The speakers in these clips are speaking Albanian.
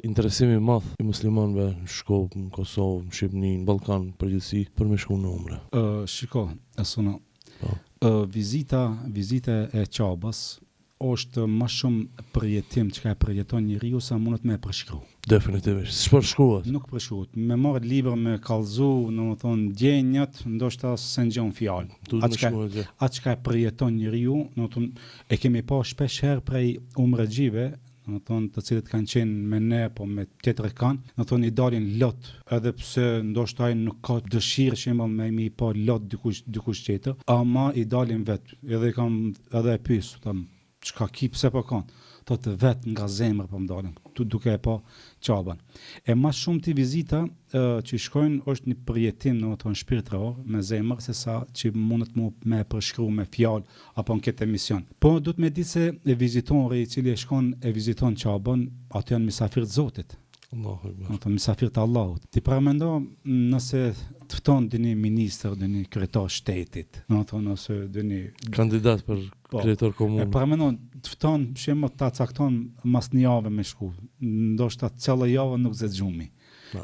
interesimi i madh i muslimanëve në Shkopë, në Kosovë, në Shqipëni, në Ballkan përgjithësi për me shku në umre. Shiko, vizita e Qabës është më shumë përjetim që ka e përjeton njeriu sa mundet me e përshkru. Definitivisht. S'po shkruat. Nuk përshkruat. Me marrë libër me kallëzu, domethënë djenjat, ndoshta s'e ngjon fjalë. Atë që ka e përjeton njeriu, domethënë e kemi pa shpesh herë prej umregjive, domethënë të cilët kanë qenë me ne apo me tjetër kanë, domethënë i dalin lot, edhe pse ndoshta ai nuk ka dëshirë shembull me i pa lot dikush tjetër, ama i dalin vet. Edhe e pyes, them çka ki pse po kanë, thotë vet nga zemra po mdalen, duke e pa Qabën. E më shumë ti vizita që shkojnë është një përjetim domethënë shpirtëror me zemër se sa që mundet me përshkru me fjalë apo në këtë emision. Po duhet me ditë se vizitori i cili e shkon e viziton Qabën, ato janë mysafirë të Zotit. Allahu Akbar. Domethënë mysafirë të Allahut. Ti përmendo nëse të fton dini ministër, dini kryetar shtetit, domethënë ose dini kandidat për kryetar komunë. Përmendo të fton shembull ta cakton mas një javë me shku. Ndoshta cella javë nuk zë xhumi.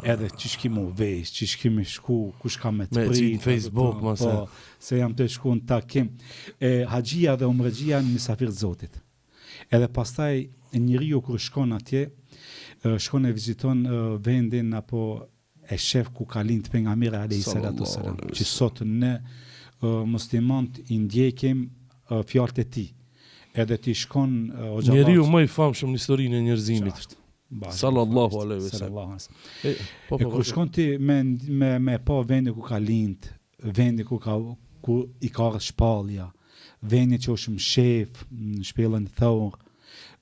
Edhe çish kimu vesh, çish kimi shku, kush ka me të prit në Facebook mëse. Se jam të shku në takim. Haxhia dhe umregjia në mysafirë të Zotit. Edhe pastaj njeriu kur shkon atje, shkon e viziton vendin apo e shef ku ka lind pejgamberi alayhis salatu wasalam, që sot ne muslimanët i ndjekim fjalët e tij. Edhe ti shkon njeriu më i famshëm në historinë e njerëzimit. Sallallahu alaihi wasallam. Kur shkon ti me pa vendi ku ka lind, vendi ku i ka shpallja, vendi që është mshef, në shpellën Thawr,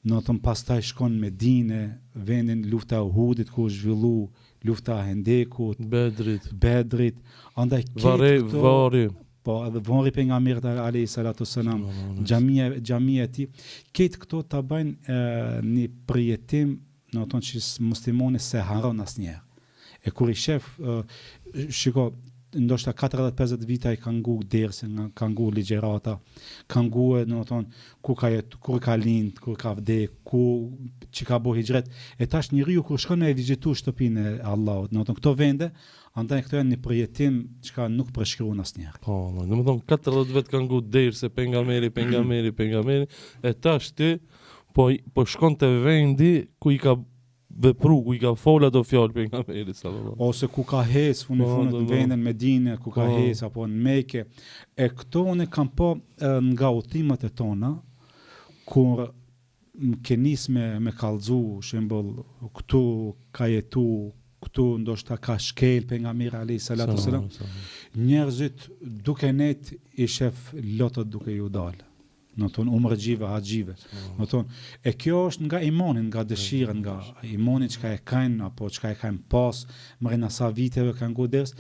nëtën pastaj shkon në Medinë, vendin lufta e Uhudit ku është zhvillu, lufta e Hendekut, Bedrit, andaj Varri. Po, edhe varri pejgamberit alayhis salatu wasalam, xhamia e tij, këtë këto ta bëjnë një përjetim, nëtën që muslimoni se haron asnjëherë. E kur i shef, shiko, ndoshta 40-50 vite ai kanë ngu derse, kanë ngu ligjërata, kanë ngu kur ka lind, kur ka vdek, që ka bo hijret. E tash njeriu kur shkon e vizitu shtëpinë e Allahut, këto vende, andaj këto janë një përjetim që nuk përshkruan asnjëherë. Po, domethënë 40 vjet kanë ngu derse pejgamberi, e tash ti po shkon te vendi ku i ka vepru, ku i ka fola do fjalë pejgamberit sallallahu. Ose ku ka hes në vendin Medinë, ku ka hes apo në Mekë. E këto unë kam po nga udhëtimet e tona, kur ke nis me kallëzu, shembull, këtu ka jetu, këtu ndoshta ka shkel pejgamberi alayhis salatu wasalam. Njerëzit duke net i shef lotët duke ju dalë. Umregjive, haxhive. E kjo është nga imani, nga dëshira, nga imani që ka e kanë, apo që ka e kanë pas, mërina sa viteve kanë ngu ders,